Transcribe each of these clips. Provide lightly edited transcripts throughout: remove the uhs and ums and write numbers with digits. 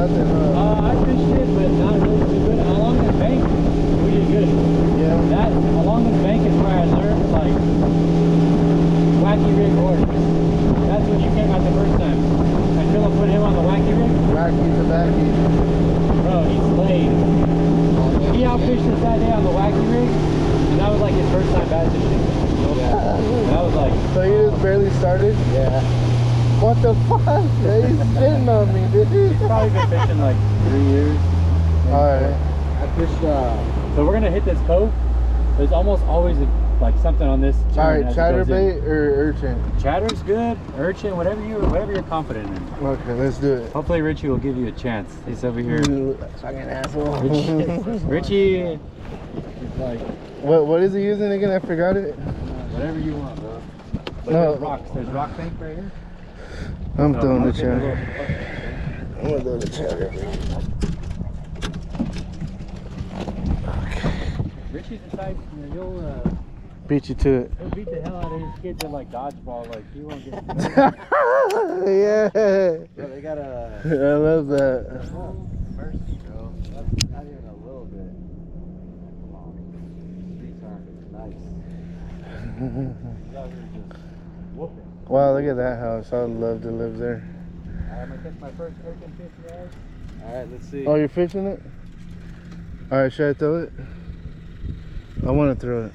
nothing, huh? I fished it, but not really too good. Along the bank, we did good. Yeah. That along the bank is where I learned like wacky rig orders. That's when you came out the first time. And Philip put him on the wacky rig. Wacky to backy. Bro, he slayed. He outfished us that day on the wacky rig, and that was like his first time bass fishing. That was like. So you just barely started? Yeah. What the fuck? Yeah, he's sitting on me, dude. He's probably been fishing like 3 years. Alright. I fished. So we're gonna hit this cove. There's almost always like something on this. Alright, chatterbait or urchin? Chatter's good. Urchin, whatever you're confident in. Okay, let's do it. Hopefully Richie will give you a chance. He's over here. Fucking asshole. Richie is like. What is he using again? I forgot it. Whatever you want, bro. But No. there's rocks. There's rock bank right here. I'm throwing the chatter. I'm gonna throw the chatter. Richie's the type, you know, you'll Beat you to it. he'll beat the hell out of his kids at like dodgeball. Like he won't get. Yeah. Bro, they got a. I love that. Mercy, bro. That's not even a little bit. Come on. Streets are nice. He's out here just whooping. Wow, look at that house. I'd love to live there. I'm gonna catch my first urchin fish, guys. Alright, let's see. Oh, you're fishing it? Alright, should I throw it? I want to throw it.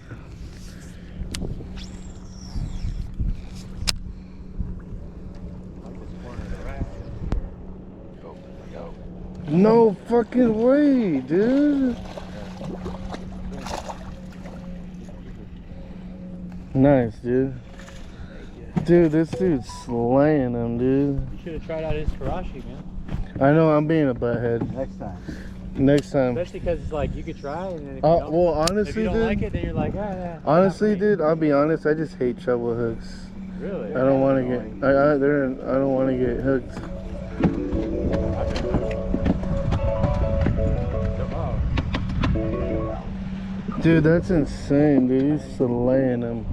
No fucking way, dude. Nice, dude. Dude, this dude's slaying them, dude. You should have tried out his Karashi, man. I know, I'm being a butthead. Next time. Next time. Especially because it's like you could try and then if you don't, Well, if honestly, you don't dude. like it, then you're like, yeah. Honestly, dude, I'll be honest. I just hate treble hooks. Really? I don't want to get. I don't want to get hooked. Dude, that's insane, dude. He's slaying them.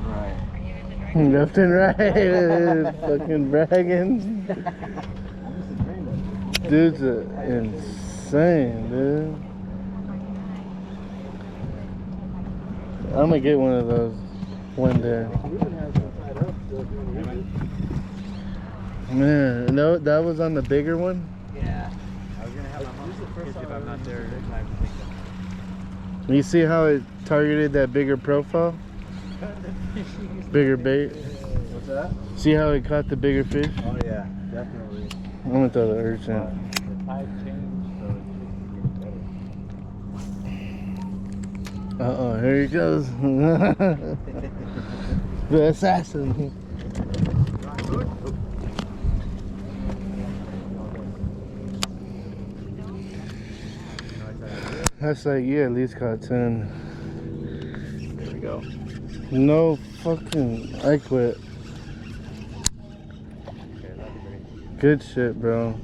Right. Left and right. Fucking bragging. Dude's insane, dude. I'm gonna get one of those one day. Man, no, that was on the bigger one? Yeah. I was gonna have my mom if I'm not there next time. You see how it targeted that bigger profile? Bigger bait? What's that? See how it caught the bigger fish? Oh yeah, definitely. I'm gonna throw the urchin. The tide changed, so Uh-oh, here he goes. The assassin. That's like, you at least caught 10. there we go. No fucking, I quit. Okay, that's great. Good shit, bro.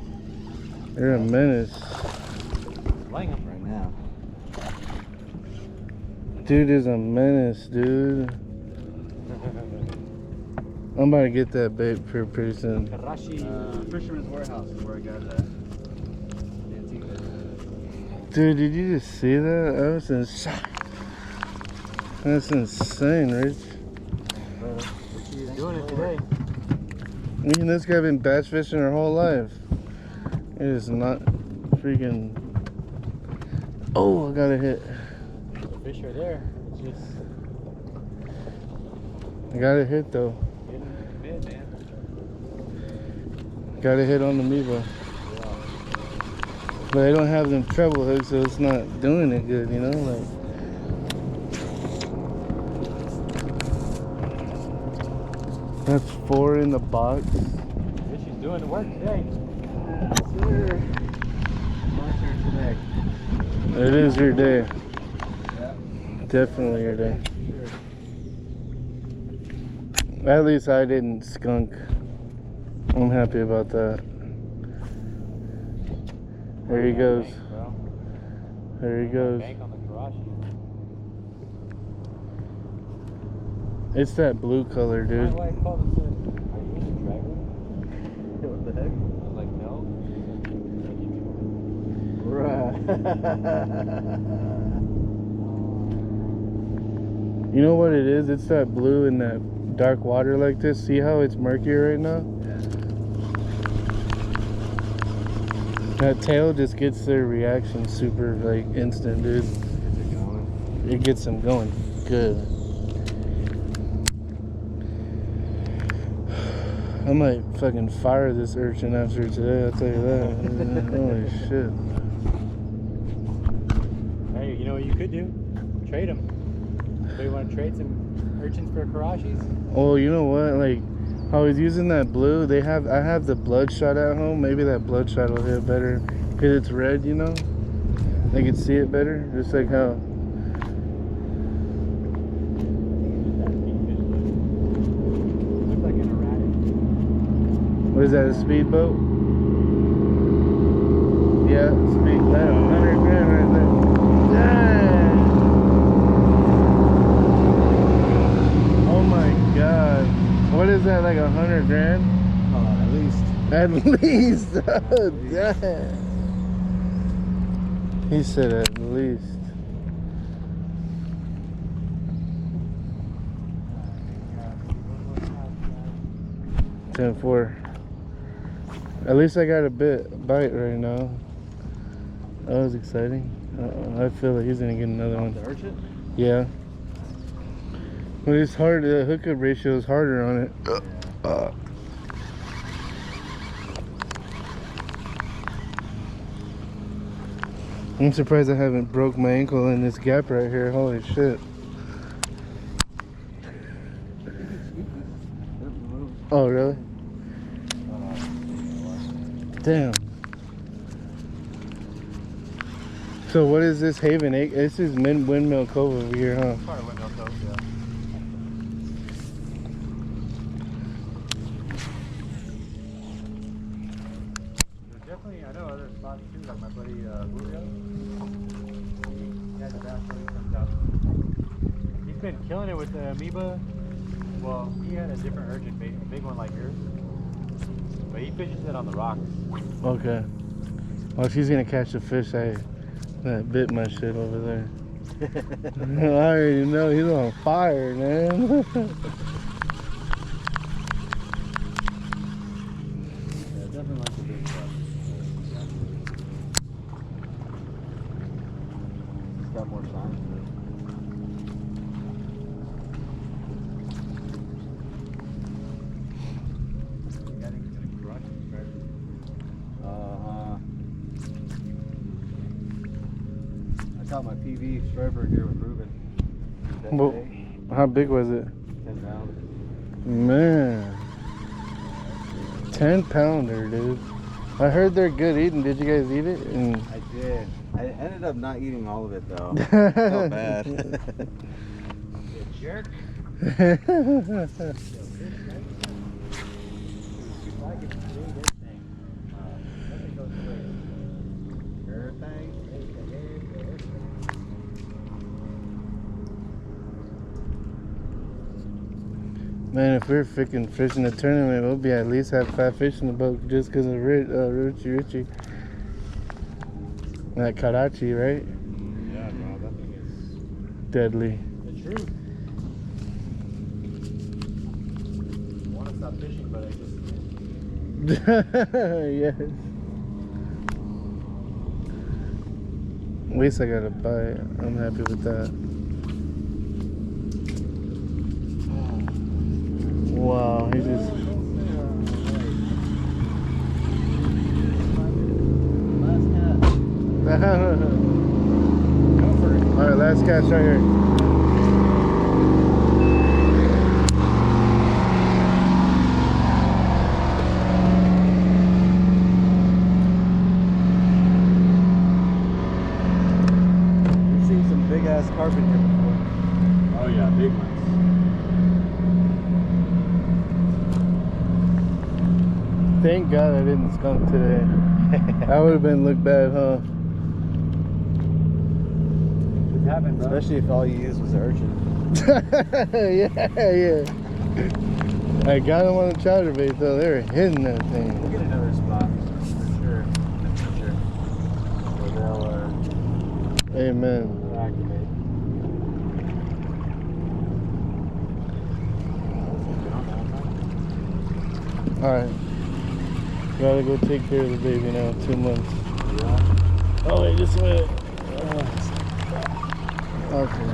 You're a menace. Laying them right now. Dude is a menace, dude. I'm about to get that bait for pretty soon. Karashi. Fisherman's Warehouse is where I got that. Dude, did you just see that? That was insane. That's insane, Rich. She's doing it today. Me and this guy been bass fishing our whole life. It is not freaking. Oh, I got a hit. The fish are there. It's just I got a hit though. getting mid, man. Got a hit on the Mevo. But I don't have them treble hooks, so it's not doing it good, you know? Like. That's 4 in the box. She's doing the work today. Sir. Today. It is your day. Yeah. Definitely your day. At least I didn't skunk. I'm happy about that. There he goes. There he goes. It's that blue color, dude. What the heck? You know what it is? It's that blue in that dark water like this. See how it's murkier right now? That tail just gets their reaction super like instant, dude. It gets them going good. I might fucking fire this urchin after today, I'll tell you that. Holy shit. Hey, you know what you could do? Trade them. So you want to trade some urchins for karashis? Oh, you know what? Like, I was using that blue. I have the bloodshot at home. Maybe that bloodshot will hit better. Because it's red, you know? They can see it better. Just like how... Looks like an erratic. What is that, a speedboat? Yeah, speed. That's 100 grand right there. Dang! Oh my god. What is that, like 100 grand? At least. At least! Oh, damn. He said at least. 10-4. At least I got a bite right now. That was exciting. I feel like he's gonna get another one. The urchin? Yeah. But it's hard. The hookup ratio is harder on it. I'm surprised I haven't broke my ankle in this gap right here. Holy shit. Oh, really? Damn. So what is this Haven? This is Windmill Cove over here, huh? Part of Windmill Cove, yeah. There's definitely, I know other spots too, like my buddy Julio. He has a bass where he comes out. He's been killing it with the amoeba. Well, he had a different urchin, a big one like yours. But he fishes it on the rocks. Okay. Well, she's gonna catch the fish that bit my shit over there. I already know he's on fire, man. Yeah, definitely like the big stuff. It's got more signs to it. You got anything to crush it, right? I caught my PV striper here with Ruben. Well, how big was it? 10 pounds. Man. 10 pounder, dude. I heard they're good eating. Did you guys eat it? And I did. I ended up not eating all of it though. I felt bad. You jerk. Man, if we're freaking fishing a tournament, we'll be at least have 5 fish in the boat just because of Richie. That Karachi, right? Yeah, bro, that thing is Deadly. the truth. I want to stop fishing, but I just can't. Yes. At least I got a bite. I'm happy with that. Wow, he just... Last cat. Go for it. Alright, last catch right here. You've seen some big ass carpet here before. Oh yeah, big ones. Thank God I didn't skunk today. That would have been look bad, huh? It's happened, bro. Especially if all you used was urchin. yeah. I got them on the chatterbait though. They were hitting that thing. We'll get another spot for sure in the future where they'll Amen. Activate. Alright. Gotta go take care of the baby now. 2 months. Yeah. Oh, wait, just a minute. Okay.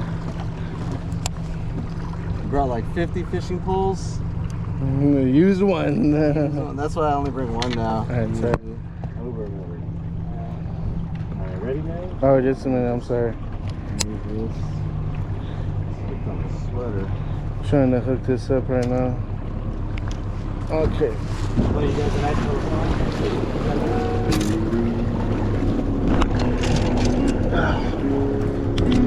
Brought like 50 fishing poles. Use one. That's why I only bring one now. Alright, sorry. Over and over. Alright, ready, man? Oh, just a minute. I'm sorry. Use this. Stick on the sweater. Trying to hook this up right now. Okay. What, you guys an actual phone?